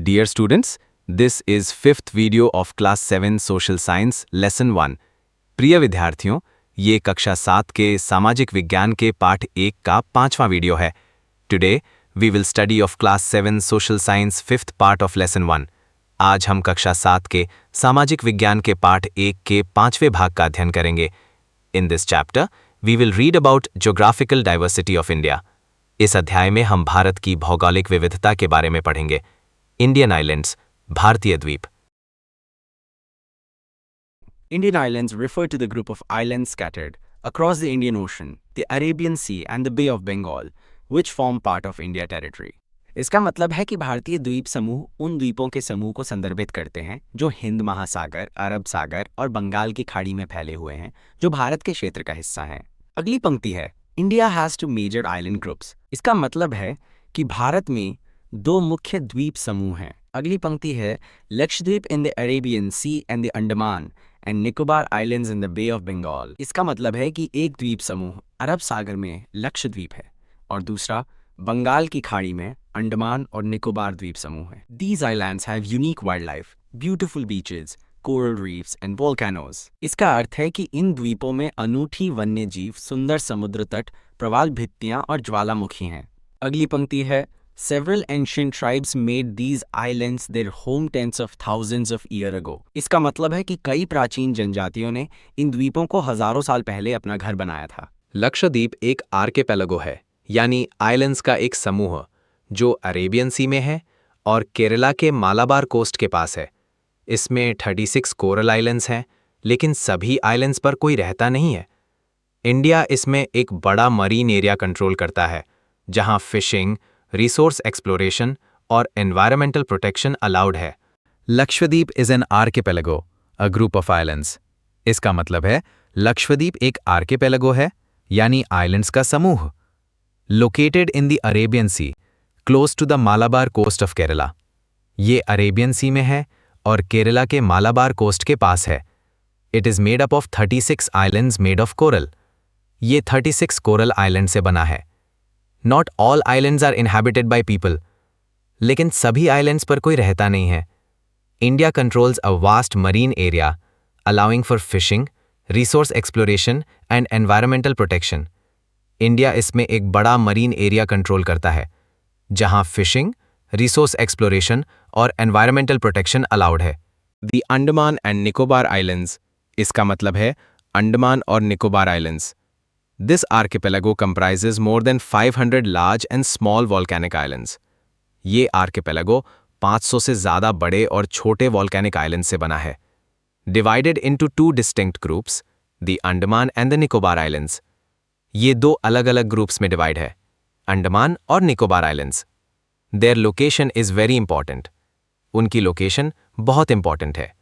Dear students, this is fifth video of class 7 social science lesson 1. प्रिय विद्यार्थियों, ये कक्षा 7 के सामाजिक विज्ञान के पाठ 1 का 5वां वीडियो है. Today we will study of class 7 social science fifth part of lesson 1. आज हम कक्षा 7 के सामाजिक विज्ञान के पाठ 1 के 5वें भाग का अध्ययन करेंगे. In this chapter, we will read about geographical diversity of India. इस अध्याय में हम भारत की भौगोलिक विविधता के बारे में पढ़ेंगे. इंडियन आइलैंड्स, भारतीय द्वीप. Indian islands refer to the group of islands scattered across the Indian Ocean, the Arabian Sea and the Bay of Bengal, which form part of India territory. इसका मतलब है कि भारतीय द्वीप समूह उन द्वीपों के समूह को संदर्भित करते हैं जो हिंद महासागर, अरब सागर और बंगाल की खाड़ी में फैले हुए हैं, जो भारत के क्षेत्र का हिस्सा हैं. अगली पंक्ति है India has two major island groups. इसका मतलब है कि भारत में दो मुख्य द्वीप समूह हैं. अगली पंक्ति है Lakshadweep in the Arabian Sea and the Andaman and Nicobar islands in the bay of Bengal. इसका मतलब है कि एक द्वीप समूह अरब सागर में लक्षद्वीप है और दूसरा बंगाल की खाड़ी में अंडमान और निकोबार द्वीप समूह है. These islands have unique wildlife, beautiful beaches, coral reefs and volcanoes. इसका अर्थ है कि इन द्वीपों में अनूठी वन्य जीव, सुंदर समुद्र तट, प्रवाल भित्तियां और ज्वालामुखी हैं. अगली पंक्ति है Several ancient tribes made these islands their home tents of thousands of years ago. इसका मतलब है कि कई प्राचीन जनजातियों ने इन द्वीपों को हजारों साल पहले अपना घर बनाया था. लक्षद्वीप एक आर्किपेलागो है, यानी आइलैंड्स का एक समूह जो अरेबियन सी में है और केरला के मालाबार कोस्ट के पास है. इसमें 36 कोरल आइलैंड्स हैं, लेकिन सभी आइलैंड्स पर कोई रहता नहीं है. इंडिया इसमें एक बड़ा मरीन एरिया कंट्रोल करता है, जहां फिशिंग, रिसोर्स एक्सप्लोरेशन और एनवायरमेंटल प्रोटेक्शन अलाउड है. Lakshadweep is an archipelago, a group of islands. इसका मतलब है लक्षद्वीप एक आर्किपेलागो है, यानी आइलैंड्स का समूह, located in the Arabian Sea, close to the Malabar coast of Kerala. ये अरेबियन सी में है और केरला के मालाबार कोस्ट के पास है. It is made up of 36 islands made of coral. ये 36 कोरल आइलैंड से बना है. Not all islands are inhabited by people. लेकिन सभी आइलैंड्स पर कोई रहता नहीं है. India controls a vast marine area, allowing for fishing, resource exploration and environmental protection. India इसमें एक बड़ा मरीन एरिया कंट्रोल करता है, जहां फिशिंग, रिसोर्स एक्सप्लोरेशन और एनवायरमेंटल प्रोटेक्शन अलाउड है. The Andaman and Nicobar islands. इसका मतलब है अंडमान और Nicobar islands. This archipelago comprises more than 500 large and small volcanic islands. ये archipelago 500 से ज़्यादा बड़े और छोटे volcanic islands से बना है. Divided into two distinct groups, the Andaman and the Nicobar Islands. ये दो अलग-अलग ग्रुप्स में डिवाइड है, अंडमान और Nicobar islands. Their location is very important. उनकी लोकेशन बहुत इंपॉर्टेंट है.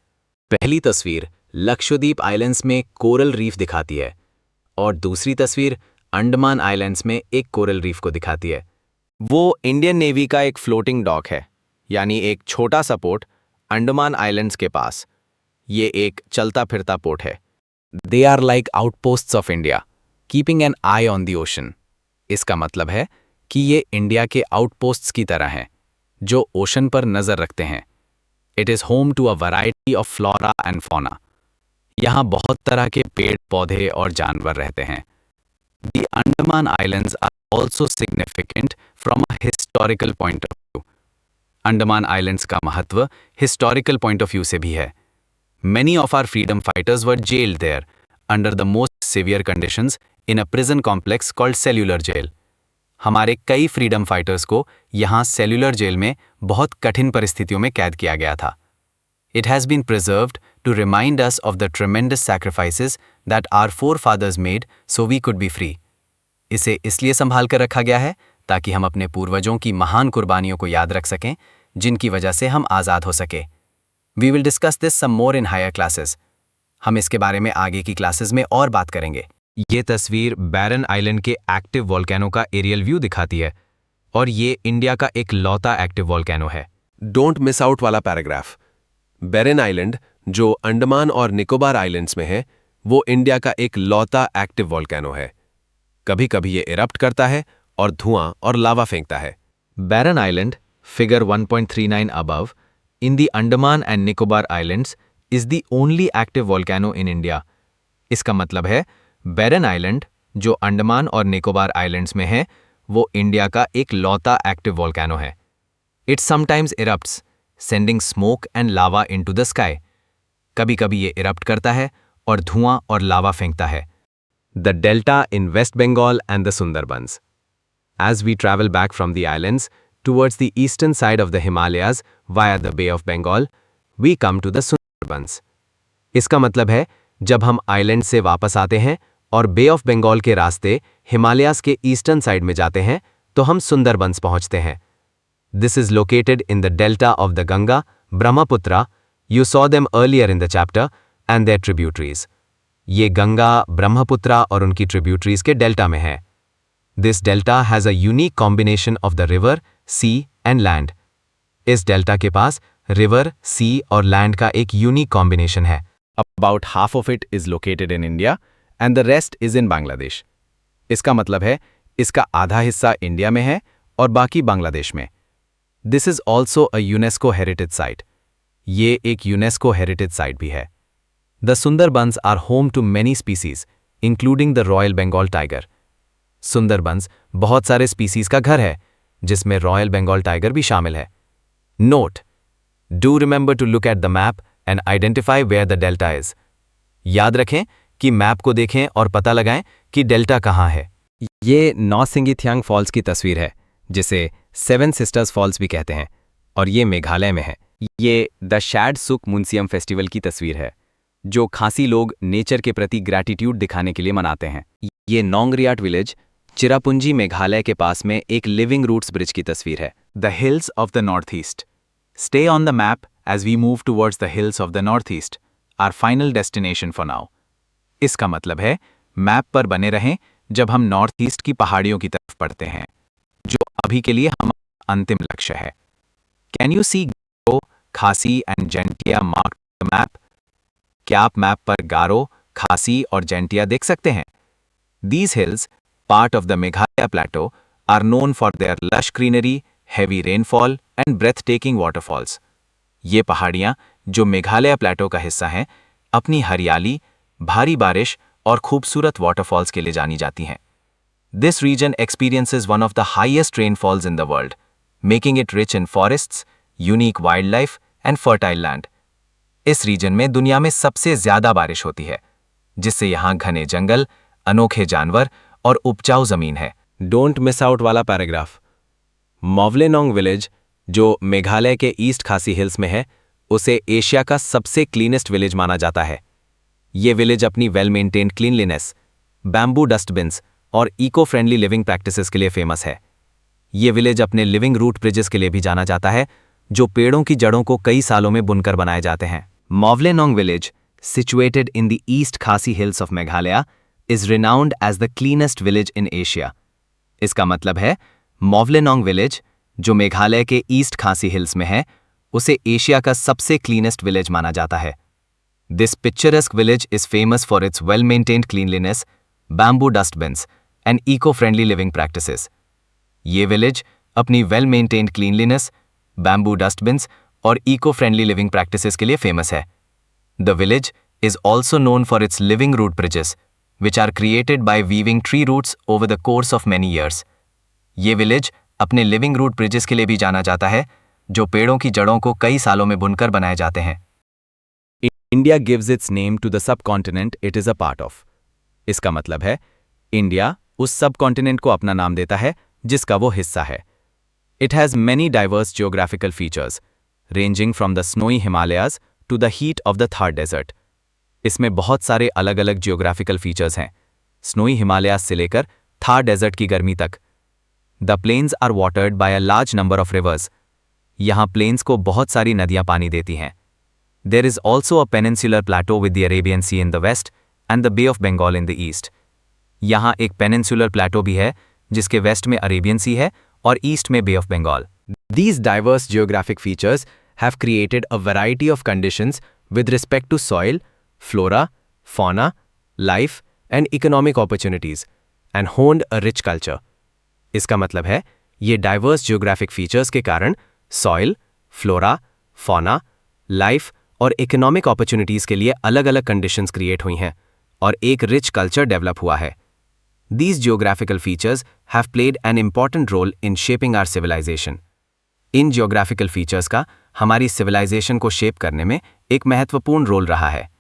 पहली तस्वीर लक्षद्वीप आइलैंड्स में कोरल रीफ दिखाती है और दूसरी तस्वीर अंडमान आइलैंड्स में एक कोरल रीफ को दिखाती है. वो इंडियन नेवी का एक फ्लोटिंग डॉक है, यानी एक छोटा सा पोर्ट अंडमान आइलैंड्स के पास. ये एक चलता फिरता पोर्ट है. They are like outposts of India, keeping an eye on the ocean. इसका मतलब है कि ये इंडिया के आउटपोस्ट्स की तरह हैं, जो ओशन पर नजर रखते हैं. It is home to a variety of flora and fauna. यहाँ बहुत तरह के पेड़ पौधे और जानवर रहते हैं. The Andaman Islands are also significant from a historical point of view. Andaman islands का महत्व हिस्टोरिकल पॉइंट ऑफ व्यू से भी है. Many of our freedom fighters were jailed there under the most severe conditions in a prison complex called cellular jail. हमारे कई freedom fighters को यहाँ cellular jail में बहुत कठिन परिस्थितियों में कैद किया गया था. It has been preserved to remind us of the tremendous sacrifices that our forefathers made so we could be free. इसे इसलिए संभाल कर रखा गया है ताकि हम अपने पूर्वजों की महान कुर्बानियों को याद रख सकें, जिनकी वजह से हम आज़ाद हो सके. We will discuss this some more in higher classes. हम इसके बारे में आगे की क्लासेस में और बात करेंगे. ये तस्वीर बैरन आइलैंड के एक्टिव वॉल्केनो का एरियल व्यू दिखाती है और ये इंडिया का एक लौता एक्टिव वॉल्केनो है. डोंट मिस आउट वाला पैराग्राफ. बैरन आइलैंड, जो अंडमान और निकोबार आइलैंड्स में है, वो इंडिया का एक लौता एक्टिव वॉल्केनो है. कभी कभी ये इरप्ट करता है और धुआं और लावा फेंकता है. बैरन island figure 1.39 above, in the Andaman and Nicobar Islands is the only active volcano in India. इसका मतलब है बैरन आइलैंड जो अंडमान और निकोबार आइलैंड्स में है वो इंडिया का एक लौता एक्टिव वोल्केनो है. It sometimes erupts, sending smoke and lava into the sky. कभी कभी ये इरप्ट करता है और धुआं और लावा फेंकता है. The delta in West Bengal and the Sundarbans. As we travel back from the islands towards the eastern side of the Himalayas via the Bay of Bengal, we come to the Sundarbans. इसका मतलब है जब हम island से वापस आते हैं और बे ऑफ बंगाल के रास्ते हिमालयाज के ईस्टर्न साइड में जाते हैं तो हम सुंदरबंस पहुंचते हैं. This is located in the delta of the Ganga, Brahmaputra. You saw them earlier in the chapter and their tributaries. ये गंगा, ब्रह्मपुत्रा और उनकी ट्रिब्यूटरीज के डेल्टा में है. This delta has a unique combination of the river, sea and land. इस delta के पास river, सी और land का एक यूनिक कॉम्बिनेशन है. About half of it is located in India and the rest is in Bangladesh. इसका मतलब है इसका आधा हिस्सा इंडिया में है और बाकी बांग्लादेश में. This is also a UNESCO heritage site. ये एक यूनेस्को हेरिटेज साइट भी है. The Sundarbans are home to many species, including the Royal Bengal tiger. Sundarbans बहुत सारे स्पीसीज का घर है जिसमें रॉयल बंगाल टाइगर भी शामिल है. Note: Do remember to look at the map and identify where the delta is. याद रखें कि मैप को देखें और पता लगाएं कि डेल्टा कहाँ है. ये नौसिंगिथियांग फॉल्स की तस्वीर है जिसे सेवन सिस्टर्स फॉल्स भी कहते हैं और ये मेघालय में है. ये द शैड सुक मुनसियम फेस्टिवल की तस्वीर है जो खासी लोग नेचर के प्रति ग्रैटिट्यूड दिखाने के लिए मनाते हैं. ये नोंगरियाट विलेज चिरापुंजी मेघालय के पास में एक लिविंग रूट्स ब्रिज की तस्वीर है. The hills of the north east. Stay on the map as we move towards the hills of the north east, our final destination for now. इसका मतलब है मैप पर बने रहें जब हम नॉर्थ ईस्ट की पहाड़ियों की तरफ बढ़ते हैं जो अभी के लिए हमारा अंतिम लक्ष्य है. कैन यू सी गारो, खासी and Jaintia mark the map? क्या आप मैप पर गारो, खासी और जेंटिया देख सकते हैं? These hills, part of the Meghalaya plateau, are known for their lush greenery, heavy rainfall and breathtaking waterfalls. ये पहाड़ियाँ जो मेघालय प्लेटो का हिस्सा हैं, अपनी हरियाली, भारी बारिश और खूबसूरत वाटरफॉल्स के लिए जानी जाती हैं. This region experiences one of the highest rainfalls in the world, making it rich in forests, unique wildlife and fertile land. इस रीजन में दुनिया में सबसे ज्यादा बारिश होती है, जिससे यहाँ घने जंगल, अनोखे जानवर और उपजाऊ जमीन है. डोंट मिस आउट वाला पैराग्राफ. मोवलेनोंग विलेज जो मेघालय के ईस्ट खासी हिल्स में है, उसे एशिया का सबसे क्लीनेस्ट विलेज माना जाता है. ये विलेज अपनी well maintained cleanliness, bamboo dustbins और इको फ्रेंडली लिविंग प्रैक्टिसेस के लिए फेमस है. ये विलेज अपने लिविंग रूट ब्रिजेस के लिए भी जाना जाता है जो पेड़ों की जड़ों को कई सालों में बुनकर बनाए जाते हैं. मोवलेनोंग village, situated in the East Khasi Hills of Meghalaya, is renowned as the cleanest village in Asia. इसका मतलब है मोवलेनोंग विलेज जो मेघालय के ईस्ट खासी हिल्स में है, उसे एशिया का सबसे क्लीनेस्ट विलेज माना जाता है. This picturesque village is famous for its well-maintained cleanliness, bamboo dustbins, and eco-friendly living practices. ये विलेज अपनी well-maintained cleanliness, bamboo dustbins और eco-friendly living practices के लिए फेमस है. The village is also known for its living root bridges, which are created by weaving tree roots over the course of many years. ये village अपने living root bridges के लिए भी जाना जाता है जो पेड़ों की जड़ों को कई सालों में बुनकर बनाए जाते हैं. India gives its name to the subcontinent it is a part of. इसका मतलब है इंडिया उस सबकॉन्टिनेंट को अपना नाम देता है जिसका वो हिस्सा है. It has many diverse geographical features, ranging from the snowy Himalayas to the heat of the Thar Desert. इसमें बहुत सारे अलग अलग जियोग्राफिकल फीचर्स हैं, स्नोई हिमालयास से लेकर थार डेजर्ट की गर्मी तक. The plains are watered by a large number of rivers. यहाँ प्लेन्स को बहुत सारी नदियाँ पानी देती हैं. There is also a peninsular plateau with the Arabian Sea in the west and the bay of Bengal in the east. यहाँ एक पेनिनसुलर प्लेटो भी है जिसके वेस्ट में अरेबियन सी है और ईस्ट में bay of Bengal. These diverse geographic features have created a variety of conditions with respect to soil, flora, fauna, life, and economic opportunities, and honed a rich culture. इसका मतलब है ये diverse geographic features के कारण soil, flora, fauna, life और economic opportunities के लिए अलग अलग कंडीशंस क्रिएट हुई हैं और एक रिच कल्चर डेवलप हुआ है। These geographical features have played an important role in shaping our civilization. In geographical features का हमारी सिविलाइजेशन को शेप करने में एक महत्वपूर्ण रोल रहा है।